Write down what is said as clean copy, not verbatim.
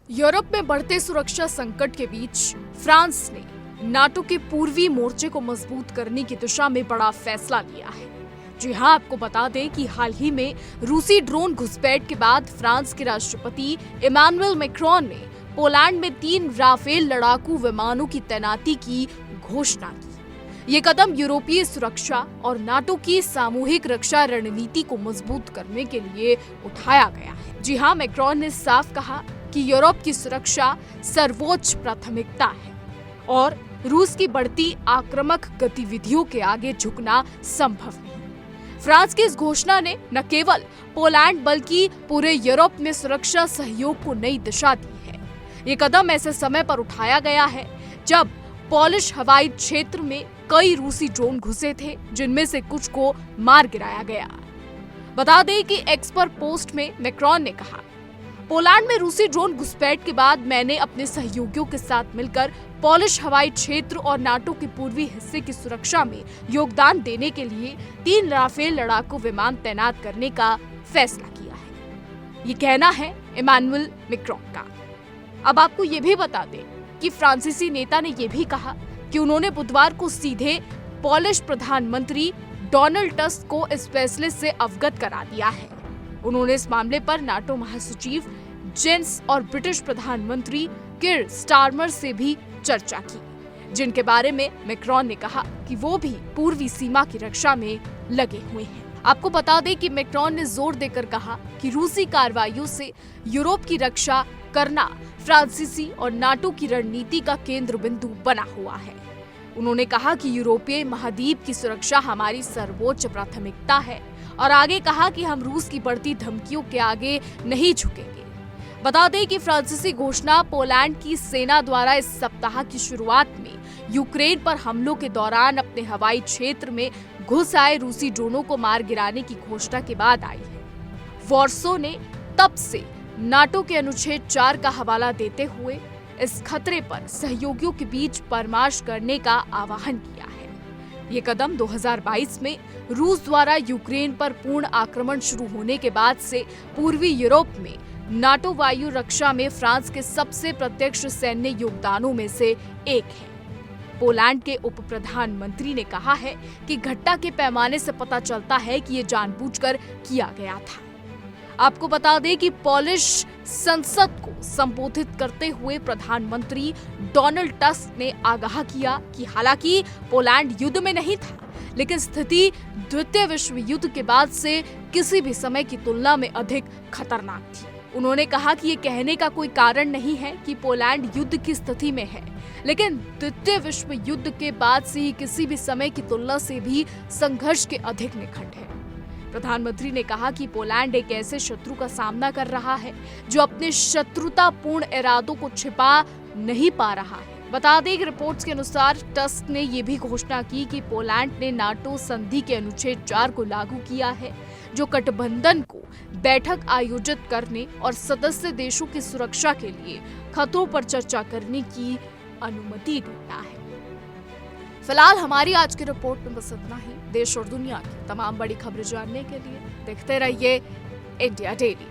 Europe में बढ़ते सुरक्षा संकट के बीच फ्रांस ने नाटो के पूर्वी मोर्चे को मजबूत करने की दिशा में बड़ा फैसला लिया है। जी हां, आपको बता दें कि हाल ही में रूसी ड्रोन घुसपैठ के बाद फ्रांस के राष्ट्रपति इमैनुअल मैक्रोन ने पोलैंड में 3 राफेल लड़ाकू विमानों की तैनाती की घोषणा की। ये कदम यूरोपीय सुरक्षा और नाटो की सामूहिक रक्षा रणनीति को मजबूत करने के लिए उठाया गया है। जी हां, मैक्रोन ने साफ कहा कि यूरोप की सुरक्षा सर्वोच्च प्राथमिकता है और रूस की बढ़ती आक्रामक गतिविधियों के आगे झुकना संभव नहीं। फ्रांस की इस घोषणा ने न केवल पोलैंड बल्कि पूरे यूरोप में सुरक्षा सहयोग को नई दिशा दी है। ये कदम ऐसे समय पर उठाया गया है जब पोलिश हवाई क्षेत्र में कई रूसी ड्रोन घुसे थे, जिनमें से कुछ को मार गिराया गया। बता दें कि एक्स पर पोस्ट में मैक्रोन ने कहा, पोलैंड में रूसी ड्रोन घुसपैठ के बाद मैंने अपने सहयोगियों के साथ मिलकर पोलिश हवाई क्षेत्र और नाटो के पूर्वी हिस्से की सुरक्षा में योगदान देने के लिए 3 राफेल लड़ाकू विमान तैनात करने का फैसला किया है। ये कहना है इमैनुअल मैक्रोन का। अब आपको ये भी बता दें कि फ्रांसीसी नेता ने यह भी कहा कि उन्होंने बुधवार को सीधे पोलिश प्रधानमंत्री डोनाल्ड टस्क को इस फैसले से अवगत करा दिया है। उन्होंने इस मामले पर नाटो महासचिव जेंस और ब्रिटिश प्रधानमंत्री कीर स्टारमर से भी चर्चा की, जिनके बारे में मैक्रोन ने कहा कि वो भी पूर्वी सीमा की रक्षा में लगे हुए हैं। आपको बता दें कि मैक्रोन ने जोर देकर कहा कि रूसी कार्रवाइयों से यूरोप की रक्षा करना फ्रांसीसी और नाटो की रणनीति का केंद्र बिंदु बना हुआ है। उन्होंने कहा कि यूरोपीय महाद्वीप की सुरक्षा हमारी सर्वोच्च प्राथमिकता है और आगे कहा कि हम रूस की बढ़ती धमकियों के आगे नहीं झुकेंगे। बता दें कि फ्रांसीसी घोषणा पोलैंड की सेना द्वारा इस सप्ताह की शुरुआत में यूक्रेन पर हमलों के दौरान अपने हवाई क्षेत्र में घुस आए रूसी ड्रोनों को मार गिराने की घोषणा के बाद आई है। वॉर्सो ने तब से नाटो के अनुच्छेद 4 का हवाला देते हुए इस खतरे पर सहयोगियों के बीच परामर्श करने का आह्वान किया है। ये कदम 2022 में रूस द्वारा यूक्रेन पर पूर्ण आक्रमण शुरू होने के बाद से पूर्वी यूरोप में नाटो वायु रक्षा में फ्रांस के सबसे प्रत्यक्ष सैन्य योगदानों में से एक है। पोलैंड के उप प्रधानमंत्री ने कहा है कि घटना के पैमाने से पता चलता है कि ये जानबूझकर किया गया था। आपको बता दें कि पोलिश संसद को संबोधित करते हुए प्रधानमंत्री डोनाल्ड टस्क ने आगाह किया कि हालांकि पोलैंड युद्ध में नहीं था, लेकिन स्थिति द्वितीय विश्व युद्ध के बाद से किसी भी समय की तुलना में अधिक खतरनाक थी। उन्होंने कहा कि ये कहने का कोई कारण नहीं है कि पोलैंड युद्ध की स्थिति में है, लेकिन द्वितीय विश्व युद्ध के बाद से ही किसी भी समय की तुलना से भी संघर्ष के अधिक निकट है। प्रधानमंत्री ने कहा कि पोलैंड एक ऐसे शत्रु का सामना कर रहा है जो अपने शत्रुतापूर्ण इरादों को छिपा नहीं पा रहा है। बता दें कि रिपोर्ट्स के अनुसार टस्क ने यह भी घोषणा की कि पोलैंड ने नाटो संधि के अनुच्छेद 4 को लागू किया है, जो गठबंधन को बैठक आयोजित करने और सदस्य देशों की सुरक्षा के लिए खतरों पर चर्चा करने की अनुमति देता है। फिलहाल हमारी आज की रिपोर्ट में बस इतना ही। देश और दुनिया की तमाम बड़ी खबरें जानने के लिए देखते रहिए इंडिया डेली।